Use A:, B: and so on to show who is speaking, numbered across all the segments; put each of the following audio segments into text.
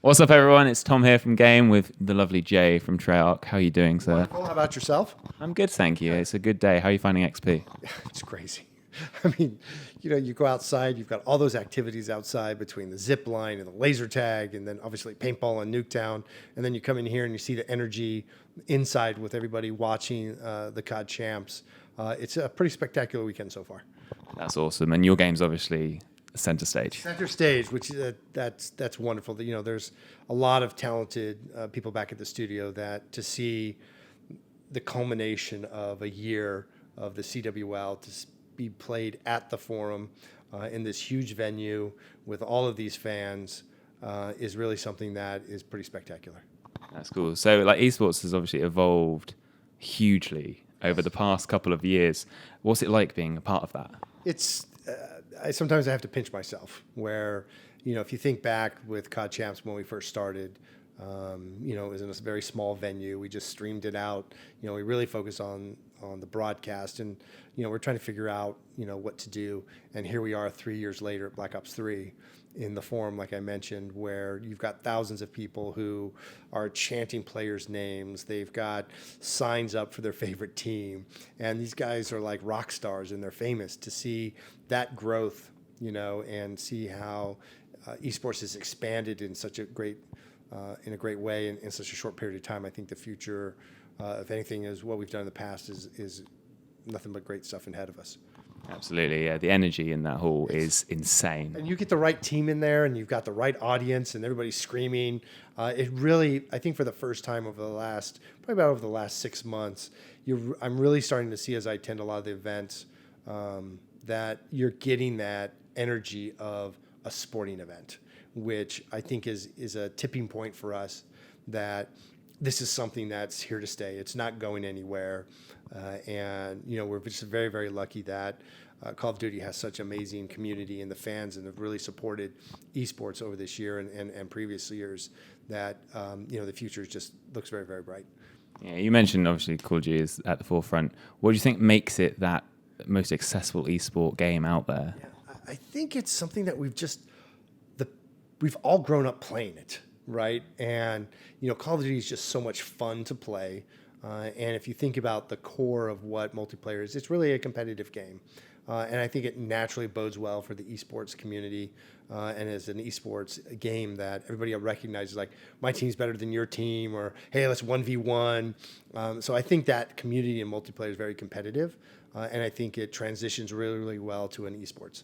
A: What's up, everyone? It's Tom here from Game with the lovely Jay from Treyarch. How are you doing, sir?
B: Wonderful. How about yourself?
A: I'm good, thank you. It's a good day. How are you finding XP?
B: It's crazy. I mean, you go outside, you've got all those activities outside between the zip line and the laser tag, and then obviously paintball and Nuketown. And then you come in here and you see the energy inside with everybody watching the COD champs. It's a pretty spectacular weekend so far.
A: That's awesome. And your game's obviously center stage.
B: Center stage, which that's wonderful. There's a lot of talented people back at the studio that to see the culmination of a year of the CWL to be played at the Forum in this huge venue with all of these fans is really something that is pretty spectacular.
A: That's cool. So, like, eSports has obviously evolved hugely over the past couple of years. What's it like being a part of that?
B: It's sometimes I have to pinch myself where, if you think back with COD Champs when we first started, it was in a very small venue. We just streamed it out. We really focused on the broadcast, and we're trying to figure out what to do. And here we are 3 years later at Black Ops 3 in the Forum, like I mentioned, where you've got thousands of people who are chanting players' names. They've got signs up for their favorite team, and these guys are like rock stars, and they're famous. To see that growth, and see how esports has expanded in such a great way in such a short period of time. I think the future, if anything, is what we've done in the past is nothing but great stuff ahead of us.
A: Absolutely, yeah. The energy in that hall is insane.
B: And you get the right team in there, and you've got the right audience, and everybody's screaming. It really, I think, for the first time over the last 6 months, I'm really starting to see, as I attend a lot of the events, that you're getting that energy of a sporting event, which I think is a tipping point for us, that this is something that's here to stay. It's not going anywhere. And we're just very, very lucky that Call of Duty has such amazing community and the fans, and have really supported esports over this year and previous years, that the future just looks very, very bright.
A: Yeah, you mentioned obviously Call of Duty is at the forefront. What do you think makes it that most accessible esport game out there?
B: Yeah, I think it's something that we've all grown up playing it, right? And Call of Duty is just so much fun to play. And if you think about the core of what multiplayer is, it's really a competitive game. And I think it naturally bodes well for the esports community, and as an esports game that everybody recognizes, like, my team's better than your team, or hey, let's 1v1. So I think that community in multiplayer is very competitive, and I think it transitions really, really well to an esports.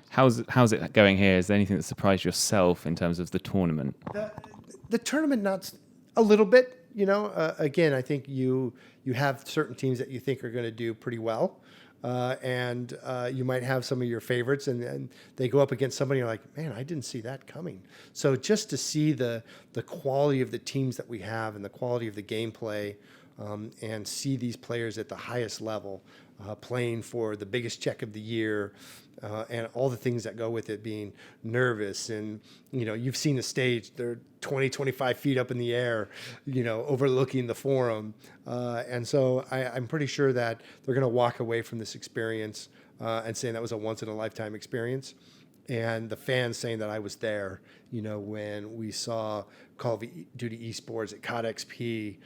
A: How's it going here? Is there anything that surprised yourself in terms of the tournament?
B: The tournament, not a little bit. Again, I think you have certain teams that you think are going to do pretty well, and you might have some of your favorites, and they go up against somebody, and you're like, man, I didn't see that coming. So just to see the quality of the teams that we have and the quality of the gameplay, and see these players at the highest level playing for the biggest check of the year, and all the things that go with it, being nervous. And, you've seen the stage, they're 20, 25 feet up in the air, overlooking the Forum. And so I'm pretty sure that they're going to walk away from this experience and saying that was a once-in-a-lifetime experience. And the fans saying that I was there, when we saw Call of Duty eSports at COD XP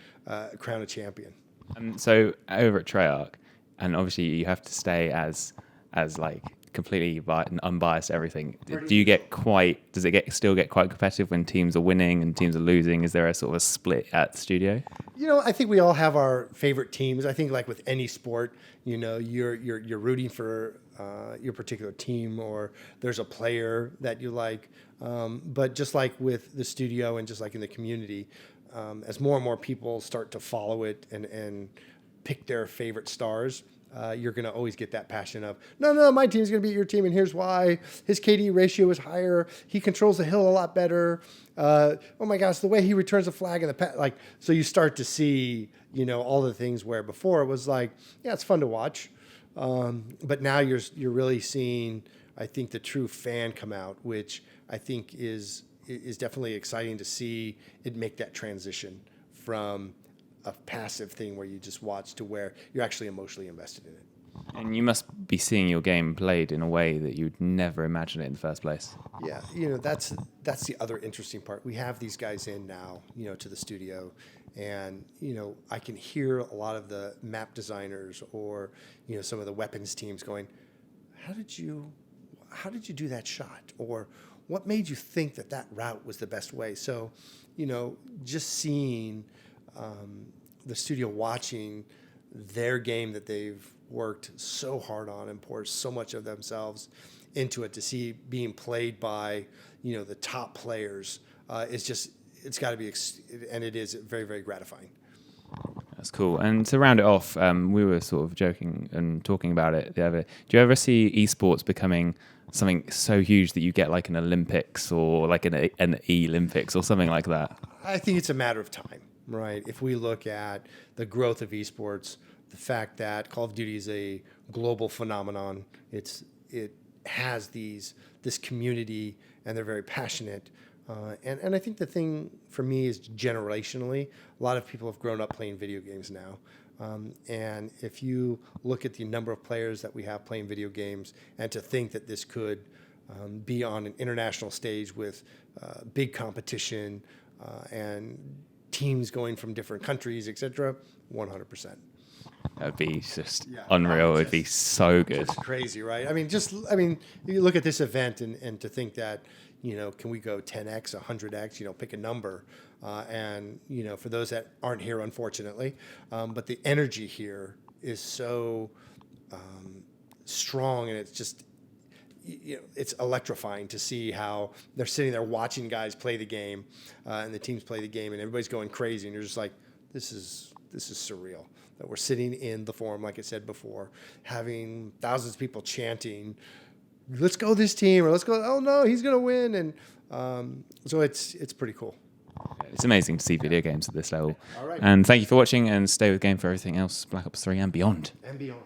B: crown a champion.
A: And so over at Treyarch, and obviously you have to stay as like completely unbiased everything. Does it still get quite competitive when teams are winning and teams are losing? Is there a sort of a split at the studio?
B: I think we all have our favorite teams. I think, like with any sport, you're rooting for your particular team, or there's a player that you like. But just like with the studio and just like in the community, as more and more people start to follow it and pick their favorite stars, you're going to always get that passion of, no, my team's going to beat your team, and here's why. His KD ratio is higher. He controls the hill a lot better. Oh my gosh, the way he returns a flag in the so you start to see, all the things where before it was like, yeah, it's fun to watch. But now you're really seeing, I think, the true fan come out, which I think is definitely exciting to see it make that transition from a passive thing where you just watch to where you're actually emotionally invested in it.
A: And you must be seeing your game played in a way that you'd never imagine it in the first place.
B: Yeah, that's the other interesting part. We have these guys in now, to the studio, and I can hear a lot of the map designers or some of the weapons teams going, how did you do that shot, or what made you think that route was the best way? So, just seeing the studio watching their game that they've worked so hard on and poured so much of themselves into it, to see being played by the top players it's got to be and it is very, very gratifying.
A: That's cool. And to round it off, we were sort of joking and talking about it the other. Do you ever see esports becoming something so huge that you get like an Olympics or like an E-lympics or something like that?
B: I think it's a matter of time, right? If we look at the growth of esports, the fact that Call of Duty is a global phenomenon, it has this community, and they're very passionate. And I think the thing for me is generationally, a lot of people have grown up playing video games now. And if you look at the number of players that we have playing video games, and to think that this could be on an international stage with big competition and teams going from different countries, etc., 100%.
A: That would be just unreal. It would be so good.
B: It's crazy, right? I mean, you look at this event and to think that, can we go 10x, 100x, pick a number. And, for those that aren't here, unfortunately, but the energy here is so strong, and it's just, it's electrifying to see how they're sitting there watching guys play the game, and the teams play the game, and everybody's going crazy, and you're just like, this is surreal. That we're sitting in the forum, like I said before, having thousands of people chanting, let's go this team, or let's go, oh no, he's going to win. And so it's pretty cool.
A: It's amazing to see video games at this level.
B: All right.
A: And thank you for watching, and stay with Game for everything else, Black Ops 3 and beyond.
B: And beyond.